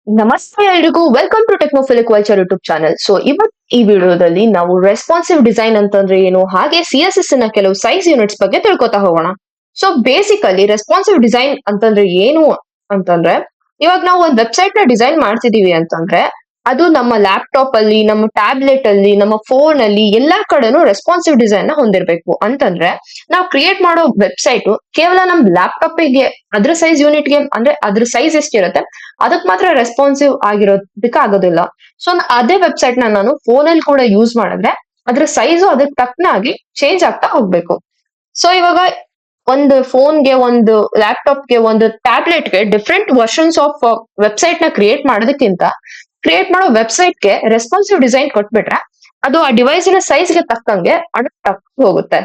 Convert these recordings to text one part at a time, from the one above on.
ನಮಸ್ತೆ ಎಲ್ರಿಗೂ welcome to Technophilic culture YouTube channel. So ಇವತ್ತು ಈ ವಿಡಿಯೋದಲ್ಲಿ ನಾವು ರೆಸ್ಪಾನ್ಸಿವ್ ಡಿಸೈನ್ ಅಂತಂದ್ರೆ ಏನು, ಹಾಗೆ CSS ನ ಕೆಲವು ಸೈಜ್ ಯೂನಿಟ್ಸ್ ಬಗ್ಗೆ ತಿಳ್ಕೊತಾ ಹೋಗೋಣ. ಸೊ ಬೇಸಿಕಲಿ ರೆಸ್ಪಾನ್ಸಿವ್ ಡಿಸೈನ್ ಅಂತಂದ್ರೆ ಏನು ಅಂತಂದ್ರೆ, ಇವಾಗ ನಾವು ಒಂದು ವೆಬ್ಸೈಟ್ ನ ಡಿಸೈನ್ ಮಾಡ್ತಿದೀವಿ ಅಂತಂದ್ರೆ ಅದು ನಮ್ಮ ಲ್ಯಾಪ್ಟಾಪ್ ಅಲ್ಲಿ, ನಮ್ಮ ಟ್ಯಾಬ್ಲೆಟ್ ಅಲ್ಲಿ, ನಮ್ಮ ಫೋನ್ ಅಲ್ಲಿ ಎಲ್ಲಾ ಕಡೆನೂ ರೆಸ್ಪಾನ್ಸಿವ್ ಡಿಸೈನ್ ನ ಹೊಂದಿರಬೇಕು. ಅಂತಂದ್ರೆ ನಾವು ಕ್ರಿಯೇಟ್ ಮಾಡೋ ವೆಬ್ಸೈಟ್ ಕೇವಲ ನಮ್ ಲ್ಯಾಪ್ಟಾಪ್ ಗೆ ಅದ್ರ ಸೈಜ್ ಯೂನಿಟ್ ಗೆ ಅಂದ್ರೆ ಅದ್ರ ಸೈಜ್ ಎಷ್ಟಿರುತ್ತೆ ಅದಕ್ ಮಾತ್ರ ರೆಸ್ಪಾನ್ಸಿವ್ ಆಗಿರೋದಕ್ಕೆ ಆಗೋದಿಲ್ಲ. ಸೊ ಅದೇ ವೆಬ್ಸೈಟ್ ನಾನು ಫೋನ್ ಅಲ್ಲಿ ಕೂಡ ಯೂಸ್ ಮಾಡಿದ್ರೆ ಅದ್ರ ಸೈಜು ಅದಕ್ಕೆ ತಕ್ಕನಾಗಿ ಚೇಂಜ್ ಆಗ್ತಾ ಹೋಗ್ಬೇಕು. ಸೊ ಇವಾಗ ಒಂದು ಫೋನ್ಗೆ, ಒಂದು ಲ್ಯಾಪ್ಟಾಪ್ಗೆ, ಒಂದು ಟ್ಯಾಬ್ಲೆಟ್ಗೆ ಡಿಫ್ರೆಂಟ್ ವರ್ಷನ್ಸ್ ಆಫ್ ವೆಬ್ಸೈಟ್ ನ ಕ್ರಿಯೇಟ್ ಮಾಡೋದಕ್ಕಿಂತ ಕ್ರಿಯೇಟ್ ಮಾಡೋ ವೆಬ್ಸೈಟ್ಗೆ ರೆಸ್ಪಾನ್ಸಿವ್ ಡಿಸೈನ್ ಕೊಟ್ಬಿಟ್ರೆ ಅದು ಆ ಡಿವೈಸಿನ ಸೈಜ್ಗೆ ತಕ್ಕಂಗೆ ಅಡಾಪ್ಟ್ ಹೋಗುತ್ತೆ.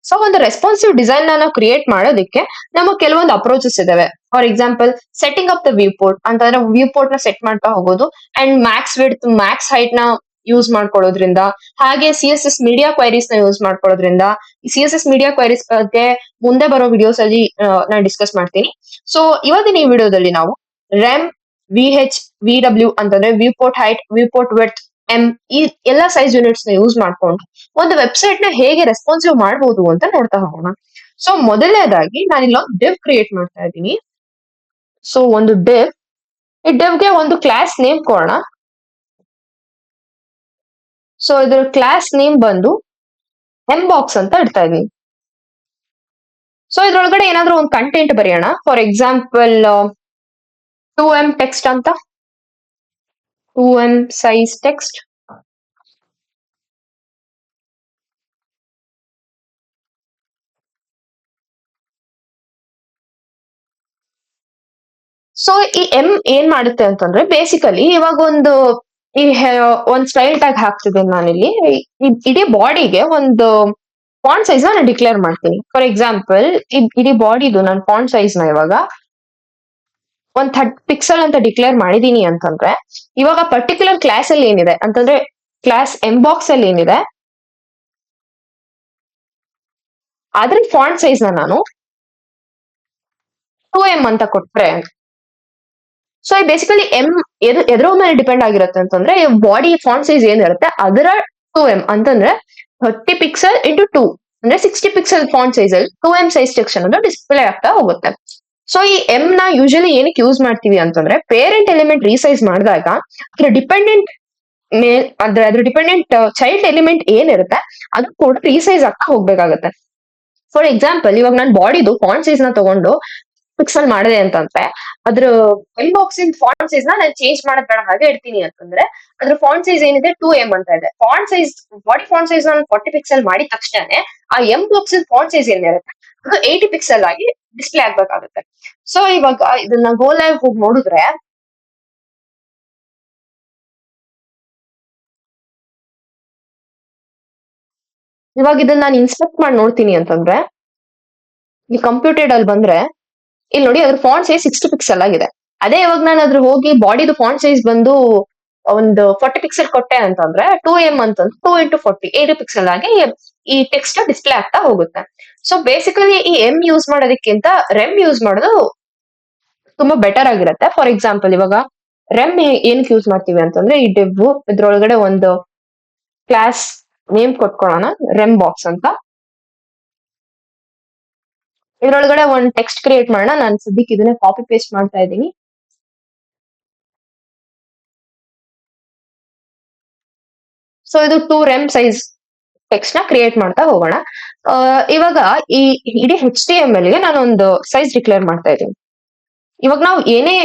ಸೊ ಒಂದು ರೆಸ್ಪಾನ್ಸಿವ್ ಡಿಸೈನ್ ನಾವು ಕ್ರಿಯೇಟ್ ಮಾಡೋದಕ್ಕೆ ನಮಗೆ ಕೆಲವೊಂದು ಅಪ್ರೋಚಸ್ ಇದಾವೆ. For example, setting up the view port ಅಂತಂದ್ರೆ ವ್ಯೂ ಪೋರ್ಟ್ ನ ಸೆಟ್ ಮಾಡ್ತಾ ಹೋಗೋದು, and Max width, Max height ನ ಯೂಸ್ ಮಾಡ್ಕೊಳ್ಳೋದ್ರಿಂದ, ಹಾಗೆ CSS ಮೀಡಿಯಾ ಕ್ವೈರೀಸ್ ನ ಯೂಸ್ ಮಾಡ್ಕೊಳ್ಳೋದ್ರಿಂದ. CSS ಮೀಡಿಯಾ ಕ್ವೈರೀಸ್ ಬಗ್ಗೆ ಮುಂದೆ ಬರೋ ವಿಡಿಯೋಸ್ ಅಲ್ಲಿ ನಾನು ಡಿಸ್ಕಸ್ ಮಾಡ್ತೀನಿ. ಸೊ ಇವತ್ತಿನ ಈ ವಿಡಿಯೋದಲ್ಲಿ ನಾವು ರೆಮ್, VH, VW ಅಂತಂದ್ರೆ view port height, viewport width, ಈ ಎಲ್ಲಾ ಸೈಜ್ ಯೂನಿಟ್ಸ್ ನ ಯೂಸ್ ಮಾಡ್ಕೊಂಡು ಒಂದು ವೆಬ್ಸೈಟ್ ನ ಹೇಗೆ ರೆಸ್ಪಾನ್ಸಿವ್ ಮಾಡಬಹುದು ಅಂತ ನೋಡ್ತಾ ಹೋಗೋಣ. ಸೊ ಮೊದಲನೇದಾಗಿ ನಾನು ಇಲ್ಲೊಂದು ಡಿವ್ ಕ್ರಿಯೇಟ್ ಮಾಡ್ತಾ ಇದ್ದೀನಿ. ಸೊ ಒಂದು ಡಿವ್, ಈ ಡಿವ್ಗೆ ಒಂದು ಕ್ಲಾಸ್ ನೇಮ್ ಕೊಡೋಣ. ಸೊ ಇದ್ರ ಕ್ಲಾಸ್ ನೇಮ್ ಬಂದು ಎಂಬಾಕ್ಸ್ ಅಂತ ಇಡ್ತಾ ಇದೀನಿ. ಸೊ ಇದ್ರೊಳಗಡೆ ಏನಾದ್ರೂ ಒಂದು ಕಂಟೆಂಟ್ ಬರೆಯೋಣ. ಫಾರ್ ಎಕ್ಸಾಂಪಲ್ 2M ಟೆಕ್ಸ್ಟ್ ಅಂತ, 2M ಸೈಜ್ ಟೆಕ್ಸ್ಟ್. ಸೊ ಈ ಏನ್ ಮಾಡುತ್ತೆ ಅಂತಂದ್ರೆ, ಬೇಸಿಕಲಿ ಇವಾಗ ಒಂದ್ ಸ್ಟೈಲ್ ಟ್ಯಾಗ್ ಹಾಕ್ತಿದ್ದೀನಿ ನಾನಿಲ್ಲಿ. ಇಡೀ ಬಾಡಿಗೆ ಒಂದು ಫಾಂಟ್ ಸೈಜ್ ನಾನು ಡಿಕ್ಲೇರ್ ಮಾಡ್ತೀನಿ. ಫಾರ್ ಎಕ್ಸಾಂಪಲ್, ಇಡೀ ಬಾಡಿದು ನಾನು ಫಾಂಟ್ ಸೈಜ್ ನ ಇವಾಗ 30 ಪಿಕ್ಸೆಲ್ ಅಂತ ಡಿಕ್ಲೇರ್ ಮಾಡಿದೀನಿ ಅಂತಂದ್ರೆ, ಇವಾಗ ಪರ್ಟಿಕ್ಯುಲರ್ ಕ್ಲಾಸ್ ಅಲ್ಲಿ ಏನಿದೆ ಅಂತಂದ್ರೆ, ಕ್ಲಾಸ್ ಎಂಬಾಕ್ಸ್ ಅಲ್ಲಿ ಏನಿದೆ ಅದ್ರ ಫಾಂಟ್ ಸೈಜ್ ನಾನು 2M ಅಂತ ಕೊಟ್ರೆ, ಸೊ ಬೇಸಿಕಲಿ ಎದ್ರ ಮೇಲೆ ಡಿಪೆಂಡ್ ಆಗಿರುತ್ತೆ ಅಂತಂದ್ರೆ, ಬಾಡಿ ಫಾಂಟ್ ಸೈಜ್ ಏನಿರುತ್ತೆ ಅದರ 2M ಅಂತಂದ್ರೆ 30 ಪಿಕ್ಸೆಲ್ ಇಂಟು 2 ಅಂದ್ರೆ 60 ಪಿಕ್ಸೆಲ್ ಫಾಂಟ್ ಸೈಜ್ ಅಲ್ಲಿ 2M ಸೈಜ್ ಟೆಕ್ಸ್ಟ್ ಅನ್ನೋದು ಡಿಸ್ಪ್ಲೇ ಆಗ್ತಾ ಹೋಗುತ್ತೆ. ಸೊ ಈ ನ ಯೂಶಲಿ ಏನಕ್ಕೆ ಯೂಸ್ ಮಾಡ್ತೀವಿ ಅಂತಂದ್ರೆ, ಪೇರೆಂಟ್ ಎಲಿಮೆಂಟ್ ರೀಸೈಸ್ ಮಾಡಿದಾಗ ಅದ್ರ ಡಿಪೆಂಡೆಂಟ್ ಚೈಲ್ಡ್ ಎಲಿಮೆಂಟ್ ಏನಿರುತ್ತೆ ಅದು ಕೂಡ ರೀಸೈಸ್ ಆಗ್ತಾ ಹೋಗ್ಬೇಕಾಗತ್ತೆ. ಫಾರ್ ಎಕ್ಸಾಂಪಲ್, ಇವಾಗ ನಾನು ಬಾಡಿದು ಫಾಂಟ್ ಸೈಜ್ ನ ತಗೊಂಡು ಪಿಕ್ಸೆಲ್ ಮಾಡಿದೆ ಅಂತಂದ್ರೆ, ಅದ್ರ ಇನ್ಬಾಕ್ಸ್ ಇನ್ ಫಾಂಟ್ ಸೈಜ್ ನಾನು ಚೇಂಜ್ ಮಾಡೋದ್ ಬೇಡ ಹಾಗೆ ಇಡ್ತೀನಿ ಅಂತಂದ್ರೆ, ಅದ್ರ ಫಾಂಟ್ ಸೈಜ್ ಏನಿದೆ 2M ಅಂತ ಇದೆ. Font size, body font size ನಾನು 40 ಪಿಕ್ಸೆಲ್ ಮಾಡಿದ ತಕ್ಷಣ ಆ ಬಾಕ್ಸ್ ಇನ್ ಫಾಂಟ್ ಸೈಜ್ ಏನಿರುತ್ತೆ ಅದು 80 ಪಿಕ್ಸೆಲ್ ಆಗಿ ಡಿಸ್ಪ್ಲೇ ಆಗ್ಬೇಕಾಗುತ್ತೆ. ಸೊ ಇವಾಗ ಇದನ್ನ ಗೋ ಲೈವ್ ಹೋಗಿ ನೋಡಿದ್ರೆ, ಇವಾಗ ಇದನ್ನ ನಾನು ಇನ್ಸ್ಪೆಕ್ಟ್ ಮಾಡಿ ನೋಡ್ತೀನಿ ಅಂತಂದ್ರೆ, ಈ ಕಂಪ್ಯೂಟೆಡ್ ಅಲ್ಲಿ ಬಂದ್ರೆ ಇಲ್ಲಿ ನೋಡಿ ಅದ್ರ ಫಾಂಟ್ ಸೈಜ್ 60 ಪಿಕ್ಸೆಲ್ ಆಗಿದೆ. ಅದೇ ಇವಾಗ ನಾನು ಅದ್ರ ಹೋಗಿ ಬಾಡಿದು ಫಾಂಟ್ ಸೈಜ್ ಬಂದು ಒಂದು 40 ಪಿಕ್ಸೆಲ್ ಕೊಟ್ಟೆ ಅಂತಂದ್ರೆ 2M ಅಂತಂದ್ರೆ 2 ಇಂಟು 40 80 ಪಿಕ್ಸೆಲ್ ಆಗಿ ಈ ಟೆಕ್ಸ್ಟ್ ಡಿಸ್ಪ್ಲೇ ಆಗ್ತಾ ಹೋಗುತ್ತೆ. ಸೊ ಬೇಸಿಕಲಿ ಈ ಯೂಸ್ ಮಾಡೋದಕ್ಕಿಂತ ರೆಮ್ ಯೂಸ್ ಮಾಡೋದು ತುಂಬಾ ಬೆಟರ್ ಆಗಿರುತ್ತೆ. ಫಾರ್ ಎಕ್ಸಾಂಪಲ್, ಇವಾಗ ರೆಮ್ ಏನಕ್ಕೆ ಯೂಸ್ ಮಾಡ್ತೀವಿ ಅಂತಂದ್ರೆ, ಈ ಡಿವ್ ಇದ್ರೊಳಗಡೆ ಒಂದು ಕ್ಲಾಸ್ ನೇಮ್ ಕೊಟ್ಕೊಳ್ಳೋಣ, ರೆಮ್ ಬಾಕ್ಸ್ ಅಂತ. ಇದ್ರೊಳಗಡೆ ಒಂದು ಟೆಕ್ಸ್ಟ್ ಕ್ರಿಯೇಟ್ ಮಾಡೋಣ. ನಾನು ಸದ್ಯಕ್ಕೆ ಇದನ್ನೇ ಕಾಪಿ ಪೇಸ್ಟ್ ಮಾಡ್ತಾ ಇದ್ದೀನಿ. ಸೊ ಇದು 2 ಸೈಜ್ ಟೆಕ್ಸ್ಟ್ ನ ಕ್ರಿಯೇಟ್ ಮಾಡ್ತಾ ಹೋಗೋಣ. ಇವಾಗ ಈ ಇಡೀ HTML ಗೆ ನಾನು ಒಂದು ಸೈಜ್ ಡಿಕ್ಲೇರ್ ಮಾಡ್ತಾ ಇದ್ದೀನಿ. ಇವಾಗ ನಾವು ಏನೇ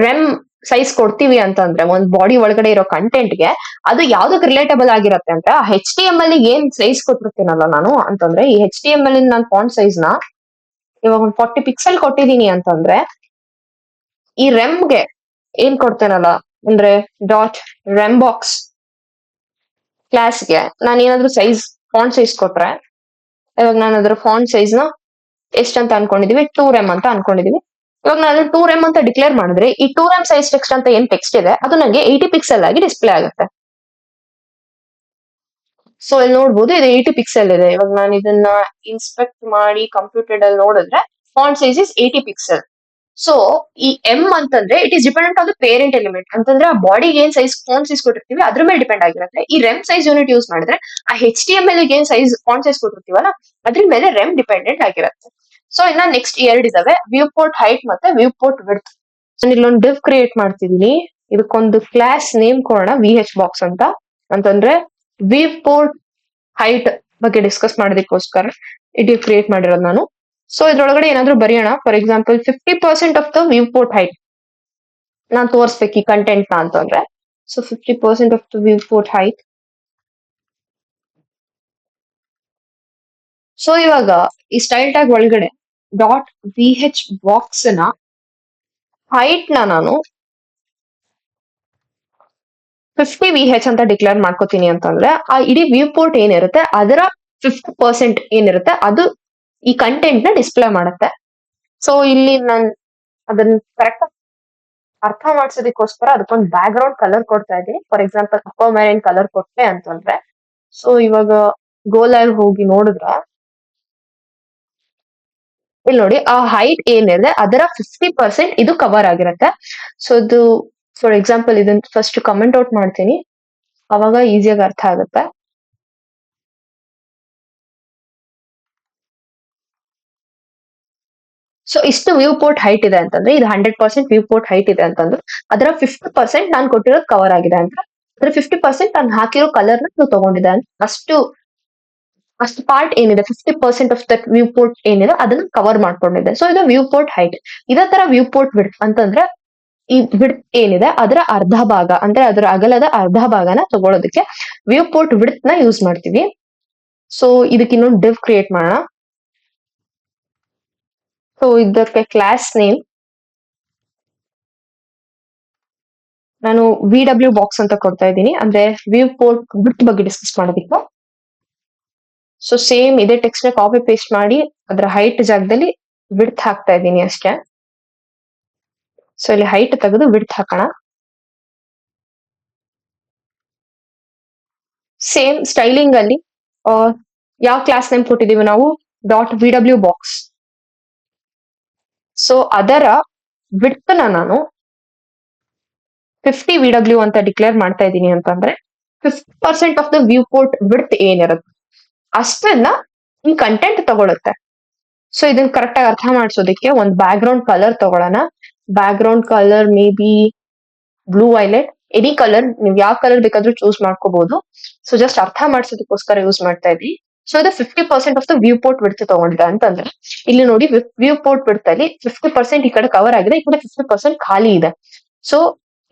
ರೆಮ್ ಸೈಜ್ ಕೊಡ್ತೀವಿ ಅಂತಂದ್ರೆ, ಒಂದು ಬಾಡಿ ಒಳಗಡೆ ಇರೋ ಕಂಟೆಂಟ್ ಗೆ ಅದು ಯಾವ್ದಕ್ ರಿಲೇಟಬಲ್ ಆಗಿರುತ್ತೆ ಅಂತ HTML ಏನ್ ಸೈಜ್ ಕೊಟ್ಟಿರ್ತೀನಲ್ಲ ನಾನು ಅಂತಂದ್ರೆ, ಈ HTML ನಾನು ಫಾಂಟ್ ಸೈಜ್ ನ ಇವಾಗ ಒಂದು 40 ಪಿಕ್ಸೆಲ್ ಕೊಟ್ಟಿದ್ದೀನಿ ಅಂತಂದ್ರೆ, ಈ ರೆಮ್ಗೆ ಏನ್ ಕೊಡ್ತೇನಲ್ಲ ಅಂದ್ರೆ ಡಾಟ್ ರೆಮ್ ಬಾಕ್ಸ್ ಕ್ಲಾಸ್ಗೆ ನಾನು ಏನಾದ್ರೂ ಸೈಜ್ ಫಾಂಟ್ ಸೈಜ್ ಕೊಟ್ರೆ, ಇವಾಗ ನಾನು ಅದ್ರ ಫಾಂಟ್ ಸೈಜ್ ನ ಎಷ್ಟಂತ ಅನ್ಕೊಂಡಿದೀವಿ 2 ಅಂತ ಅನ್ಕೊಂಡಿದೀವಿ. ಇವಾಗ ನಾನು 2 ಅಂತ ಡಿಕ್ಲೇರ್ ಮಾಡಿದ್ರೆ, ಈ 2 ಸೈಜ್ ಟೆಕ್ಸ್ಟ್ ಅಂತ ಏನ್ ಟೆಕ್ಸ್ಟ್ ಇದೆ ಅದು ನನಗೆ 80 ಪಿಕ್ಸೆಲ್ ಆಗಿ ಡಿಸ್ಪ್ಲೇ ಆಗುತ್ತೆ. ಸೊ ಇಲ್ಲಿ ನೋಡ್ಬೋದು ಇದು 80 ಪಿಕ್ಸೆಲ್ ಇದೆ. ಇವಾಗ ನಾನು ಇದನ್ನ ಇನ್ಸ್ಪೆಕ್ಟ್ ಮಾಡಿ ಕಂಪ್ಯೂಟೆಡ್ ಅಲ್ಲಿ ನೋಡಿದ್ರೆ font size is 80 pixel. So ಈ ಎಂ ಅಂತಂದ್ರೆ it is dependent on the parent element ಅಂತಂದ್ರೆ ಆ ಬಾಡಿಗೆ ಏನ್ ಸೈಜ್ ಫಾಂಟ್ ಸೈಜ್ ಕೊಟ್ಟಿರ್ತೀವಿ ಅದ್ರ ಮೇಲೆ ಡಿಪೆಂಡ್ ಆಗಿರುತ್ತೆ. ಈ ರೆಮ್ ಸೈಜ್ ಯೂನಿಟ್ ಯೂಸ್ ಮಾಡಿದ್ರೆ ಆ HTML ಏನ್ ಸೈಜ್ ಫಾಂಟ್ ಸೈಜ್ ಕೊಟ್ಟಿರ್ತೀವಲ್ಲ ಅದ್ರ ಮೇಲೆ ರೆಮ್ ಡಿಪೆಂಡೆಂಟ್ ಆಗಿರುತ್ತೆ. ಸೊ ಇನ್ನ ನೆಕ್ಸ್ಟ್ ಎರಡ್ ಇದಾವೆ, ವ್ಯೂ ಪೋರ್ಟ್ ಹೈಟ್ ಮತ್ತೆ ವ್ಯೂ ಪೋರ್ಟ್ ವಿಡ್ತ್. ನಾನು ಇಲ್ಲೊಂದು div ಕ್ರಿಯೇಟ್ ಮಾಡ್ತಿದೀನಿ, ಇದಕ್ಕೊಂದು ಕ್ಲಾಸ್ ನೇಮ್ ಕೊಡೋಣ VH ಬಾಕ್ಸ್ ಅಂತ. ಅಂತಂದ್ರೆ ವ್ಯೂ ಪೋರ್ಟ್ ಹೈಟ್ ಬಗ್ಗೆ ಡಿಸ್ಕಸ್ ಮಾಡೋದಕ್ಕೋಸ್ಕರ ಈ div ಕ್ರಿಯೇಟ್ ಮಾಡಿರೋದು ನಾನು. ಸೊ ಇದ್ರೊಳಗಡೆ ಏನಾದ್ರು ಬರೆಯೋಣ, for example 50% of the viewport height ನಾನ್ ತೋರಿಸ್ಬೇಕು ಈ ಕಂಟೆಂಟ್ ನ ಅಂತಂದ್ರೆ. So 50% of the viewport height. So ಇವಾಗ ಈ ಸ್ಟೈಲ್ ಟ್ಯಾಗ್ ಒಳಗಡೆ ಡಾಟ್ VH ಬಾಕ್ಸ್ ನ ಹೈಟ್ ನಾನು 50 VH ಅಂತ ಡಿಕ್ಲೇರ್ ಮಾಡ್ಕೋತೀನಿ ಅಂತಂದ್ರೆ ಆ ಇಡೀ ವ್ಯೂ ಪೋರ್ಟ್ ಏನಿರುತ್ತೆ ಅದರ 50% ಏನಿರುತ್ತೆ ಅದು ಈ ಕಂಟೆಂಟ್ ನ ಡಿಸ್ಪ್ಲೇ ಮಾಡುತ್ತೆ. ಸೊ ಇಲ್ಲಿ ನಾನು ಅದನ್ನ ಕರೆಕ್ಟ್ ಅರ್ಥ ಮಾಡ್ಸೋದಕ್ಕೋಸ್ಕರ ಅದಕ್ಕೊಂದು ಬ್ಯಾಕ್ ಗ್ರೌಂಡ್ ಕಲರ್ ಕೊಡ್ತಾ ಇದ್ದೀನಿ. ಫಾರ್ ಎಕ್ಸಾಂಪಲ್ ಅಕ್ವಾಮರೈನ್ ಕಲರ್ ಕೊಟ್ಟೆ ಅಂತಂದ್ರೆ, ಸೊ ಇವಾಗ ಗೋಲೈವ್ ಹೋಗಿ ನೋಡಿದ್ರ ಇಲ್ಲಿ ನೋಡಿ ಆ ಹೈಟ್ ಏನಿದೆ ಅದರ 50% ಇದು ಕವರ್ ಆಗಿರುತ್ತೆ. ಸೊ ಇದು ಫಾರ್ ಎಕ್ಸಾಂಪಲ್ ಇದನ್ನ ಫಸ್ಟ್ ಕಮೆಂಟ್ ಔಟ್ ಮಾಡ್ತೀನಿ, ಅವಾಗ ಈಸಿಯಾಗಿ ಅರ್ಥ ಆಗುತ್ತೆ. ಸೊ ಇಷ್ಟು ವ್ಯೂ ಪೋರ್ಟ್ ಹೈಟ್ ಇದೆ ಅಂತಂದ್ರೆ ಇದು 100% ವ್ಯೂ ಪೋರ್ಟ್ ಹೈಟ್ ಇದೆ ಅಂತಂದ್ರೆ ಅದರ 50% ನಾನು ಕೊಟ್ಟಿರೋದು ಕವರ್ ಆಗಿದೆ ಅಂತ. ಅದರ 50% ನಾನು ಹಾಕಿರೋ ಕಲರ್ ನ ತಗೊಂಡಿದೆ ಅಂತ. ಅಷ್ಟು ಪಾರ್ಟ್ ಏನಿದೆ 50% ಆಫ್ ದಟ್ ವ್ಯೂ ಪೋರ್ಟ್ ಏನಿದೆ ಅದನ್ನ ಕವರ್ ಮಾಡ್ಕೊಂಡಿದೆ. ಸೊ ಇದು ವ್ಯೂ ಪೋರ್ಟ್ ಹೈಟ್. ಇದೇ ತರ ವ್ಯೂ ಪೋರ್ಟ್ ವಿಡ್ತ್ ಅಂತಂದ್ರೆ ಈ ವಿಡ್ತ್ ಏನಿದೆ ಅದರ ಅರ್ಧ ಭಾಗ ಅಂದ್ರೆ ಅದರ ಅಗಲದ ಅರ್ಧ ಭಾಗನ ತಗೊಳೋದಕ್ಕೆ ವ್ಯೂ ಪೋರ್ಟ್ ವಿಡ್ತ್ ನ ಯೂಸ್ ಮಾಡ್ತೀವಿ. ಸೊ ಇದಕ್ಕೆ ಇನ್ನೊಂದು div ಕ್ರಿಯೇಟ್ ಮಾಡೋಣ. ಸೊ ಇದಕ್ಕೆ ಕ್ಲಾಸ್ ನೇಮ್ ನಾನು VW ಬಾಕ್ಸ್ ಅಂತ ಕೊಡ್ತಾ ಇದ್ದೀನಿ, ಅಂದ್ರೆ ವ್ಯೂ ಪೋರ್ಟ್ ವಿಡ್ತ್ ಬಗ್ಗೆ ಡಿಸ್ಕಸ್ ಮಾಡೋದಿಕ್ಕೆ. ಸೊ ಸೇಮ್ ಇದೇ ಟೆಕ್ಸ್ಟ್ ನ ಕಾಪಿ ಪೇಸ್ಟ್ ಮಾಡಿ ಅದರ ಹೈಟ್ ಜಾಗದಲ್ಲಿ ವಿಡ್ತ್ ಹಾಕ್ತಾ ಇದ್ದೀನಿ ಅಷ್ಟೇ. ಸೊ ಇಲ್ಲಿ ಹೈಟ್ ತೆಗೆದು ವಿಡ್ತ್ ಹಾಕೋಣ. ಸೇಮ್ ಸ್ಟೈಲಿಂಗ್ ಅಲ್ಲಿ ಯಾವ ಕ್ಲಾಸ್ ನೇಮ್ ಕೊಟ್ಟಿದೀವಿ ನಾವು, ಡಾಟ್ VW ಬಾಕ್ಸ್. ಸೊ ಅದರ ವಿಡ್ತ್ ನಾನು 50 VW ಅಂತ ಡಿಕ್ಲೇರ್ ಮಾಡ್ತಾ ಇದ್ದೀನಿ ಅಂತಂದ್ರೆ 50% of the viewport width ಏನಿರುತ್ತೆ ಅಷ್ಟನ್ನ ಈ ಕಂಟೆಂಟ್ ತಗೊಳುತ್ತೆ. ಸೊ ಇದನ್ನ ಕರೆಕ್ಟ್ ಆಗಿ ಅರ್ಥ ಮಾಡಿಸೋದಕ್ಕೆ ಒಂದು ಬ್ಯಾಕ್ ಗ್ರೌಂಡ್ ಕಲರ್ ತಗೊಳ್ಳೋಣ. Back ground colour may be blue violet, any colour ನೀವು ಯಾವ ಕಲರ್ ಬೇಕಾದ್ರೂ ಚೂಸ್ ಮಾಡ್ಕೋಬಹುದು. ಸೊ ಜಸ್ಟ್ ಅರ್ಥ ಮಾಡಿಸೋದಕ್ಕೋಸ್ಕರ ಯೂಸ್ ಮಾಡ್ತಾ ಇದ್ವಿ. ಸೊ ಇದು 50% of the viewport width ತಗೊಂಡಿದೆ ಅಂತಂದ್ರೆ ಇಲ್ಲಿ ನೋಡಿ ವ್ಯೂ ಪೋರ್ಟ್ ವಿಡ್ತ್ ಅಲ್ಲಿ 50% ಈ ಕಡೆ ಕವರ್ ಆಗಿದೆ, ಈ ಕಡೆ 50% ಖಾಲಿ ಇದೆ. ಸೊ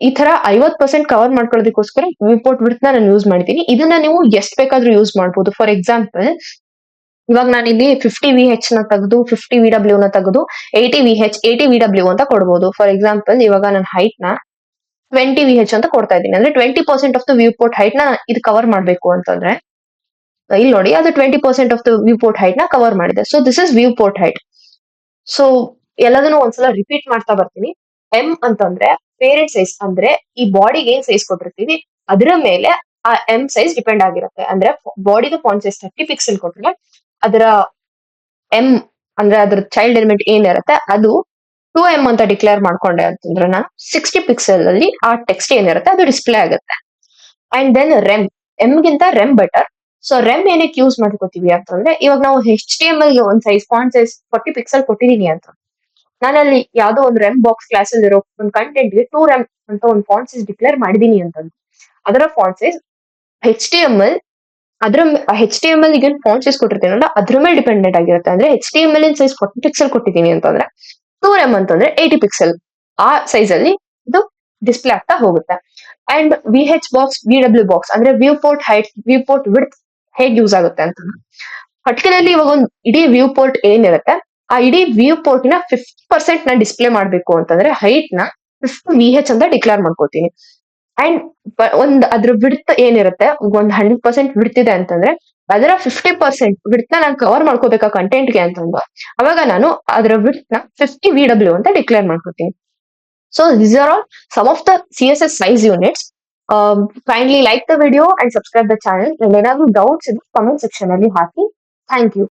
ಈ ತರ 50% ಕವರ್ ಮಾಡ್ಕೊಳ್ಳೋದಕ್ಕೋಸ್ಕರ ವ್ಯೂ ಪೋರ್ಟ್ ವಿಡ್ತ್ ನಾನು ಯೂಸ್ ಮಾಡ್ತೀನಿ. ಇದನ್ನ ನೀವು ಎಷ್ಟ್ ಬೇಕಾದ್ರೂ ಯೂಸ್ ಮಾಡ್ಬೋದು. ಫಾರ್ ಎಕ್ಸಾಂಪಲ್ ಇವಾಗ ನಾನು ಇಲ್ಲಿ 50 VH ನ ತೆಗೆದು 50 VW ನ ತೆಗೆದು 80 VH 80 VW ಅಂತ ಕೊಡ್ಬೋದು. ಫಾರ್ ಎಕ್ಸಾಂಪಲ್ ಇವಾಗ ನನ್ನ ಹೈಟ್ ನ 20 VH ಅಂತ ಕೊಡ್ತಾ ಇದ್ದೀನಿ, ಅಂದ್ರೆ 20% of the viewport height ನ ಇದು ಕವರ್ ಮಾಡ್ಬೇಕು ಅಂತಂದ್ರೆ ಇಲ್ಲಿ ನೋಡಿ ಅದು 20% of the viewport height ನ ಕವರ್ ಮಾಡಿದೆ. So this is view port height. So ಎಲ್ಲದನ್ನು ಒಂದ್ಸಲ ರಿಪೀಟ್ ಮಾಡ್ತಾ ಬರ್ತೀನಿ. ಎಂ ಅಂತಂದ್ರೆ ಪೇರೆಂಟ್ ಸೈಜ್, ಅಂದ್ರೆ ಈ ಬಾಡಿಗೆ ಏನ್ ಸೈಜ್ ಕೊಟ್ಟಿರ್ತೀವಿ ಅದರ ಮೇಲೆ ಆ ಎಂ ಸೈಜ್ ಡಿಪೆಂಡ್ ಆಗಿರುತ್ತೆ. ಅಂದ್ರೆ ಬಾಡಿಗೆ ಫಾಂಟ್ ಸೈಜ್ 30 ಪಿಕ್ಸೆಲ್ ಕೊಟ್ರೆ ಅದರ ಎಂ ಅಂದ್ರೆ ಅದ್ರ ಚೈಲ್ಡ್ ಎಲಿಮೆಂಟ್ ಏನಿರುತ್ತೆ ಅದು 2M ಅಂತ ಡಿಕ್ಲೇರ್ ಮಾಡ್ಕೊಂಡೆ ಅಂತಂದ್ರೆ ನಾನು 60 ಪಿಕ್ಸೆಲ್ ಅಲ್ಲಿ ಆ ಟೆಕ್ಸ್ಟ್ ಏನಿರುತ್ತೆ ಅದು ಡಿಸ್ಪ್ಲೇ ಆಗುತ್ತೆ. ಅಂಡ್ ದೆನ್ ರೆಮ್, ಎಂ ಗಿಂತ ರೆಮ್ ಬೆಟರ್. ಸೊ ರೆಮ್ ಏನಕ್ಕೆ ಯೂಸ್ ಮಾಡ್ಕೋತೀವಿ ಅಂತಂದ್ರೆ ಇವಾಗ ನಾವು HTML ಗೆ ಒಂದು ಸೈಜ್ ಫಾಂಟ್ ಸೈಜ್ 40 ಪಿಕ್ಸೆಲ್ ಕೊಟ್ಟಿದೀನಿ ಅಂತ, ನಾನಲ್ಲಿ ಯಾವ್ದೋ ಒಂದು ರೆಮ್ ಬಾಕ್ಸ್ ಕ್ಲಾಸ್ ಅಲ್ಲಿ ಇರೋ ಒಂದು ಕಂಟೆಂಟ್ ಗೆ 2rem ಅಂತ ಒಂದು ಫಾಂಟ್ ಸೈಜ್ ಡಿಕ್ಲೇರ್ ಮಾಡಿದೀನಿ ಅಂತಂದ್ರೆ ಅದರ ಫಾಂಟ್ ಸೈಜ್ HTML ಅದ್ರ HTML ಗೆ ಫಾಂಟ್ ಸೈಜ್ ಕೊಟ್ಟಿರ್ತೀನಲ್ಲ ಅದ್ರ ಮೇಲೆ ಡಿಪೆಂಡೆಂಟ್ ಆಗಿರುತ್ತೆ. ಅಂದ್ರೆ HTML ಇನ್ ಸೈಜ್ 40 ಪಿಕ್ಸೆಲ್ ಕೊಟ್ಟಿದ್ದೀನಿ ಅಂತಂದ್ರೆ 2rem ಅಂತಂದ್ರೆ 80 ಪಿಕ್ಸೆಲ್ ಆ ಸೈಜ್ ಅಲ್ಲಿ ಇದು ಡಿಸ್ಪ್ಲೇ ಆಗ್ತಾ ಹೋಗುತ್ತೆ. And VH box VW box ಅಂದ್ರೆ viewport height viewport width ಹೇಗೆ ಯೂಸ್ ಆಗುತ್ತೆ ಅಂತ, ಪರ್ಟಿಕ್ಯುಲರ್ಲಿ ಇವಾಗ ಒಂದು ಇಡೀ ವ್ಯೂ ಪೋರ್ಟ್ ಏನಿರುತ್ತೆ ಆ ಇಡೀ ವ್ಯೂ ಪೋರ್ಟ್ ನ 50% ನ ಡಿಸ್ಪ್ಲೇ ಮಾಡ್ಬೇಕು ಅಂತಂದ್ರೆ ಹೈಟ್ ನ 50 VH ಅಂತ ಡಿಕ್ಲೇರ್ ಮಾಡ್ಕೋತೀನಿ. ಅಂಡ್ ಅದ್ರ ವಿಡ್ತ್ ಏನಿರುತ್ತೆ ಒಂದು 100% ವಿಡ್ತ್ ಇದೆ ಅಂತಂದ್ರೆ ಅದರ 50% ವಿಡ್ತ್ ನ ನಾನು ಕವರ್ ಮಾಡ್ಕೋಬೇಕಾ ಕಂಟೆಂಟ್ ಗೆ ಅಂತಂದ್ರೆ ಅವಾಗ ನಾನು ಅದರ ವಿಡ್ತ್ ನ 50 VW ಅಂತ ಡಿಕ್ಲೇರ್ ಮಾಡ್ಕೋತೀನಿ. So these are all some of the CSS size units. Kindly like the video and subscribe the channel. ಏನಾದ್ರು ಡೌಟ್ಸ್ ಇದ್ರೆ ಕಮೆಂಟ್ ಸೆಕ್ಷನ್ ಅಲ್ಲಿ ಹಾಕಿ. Thank you.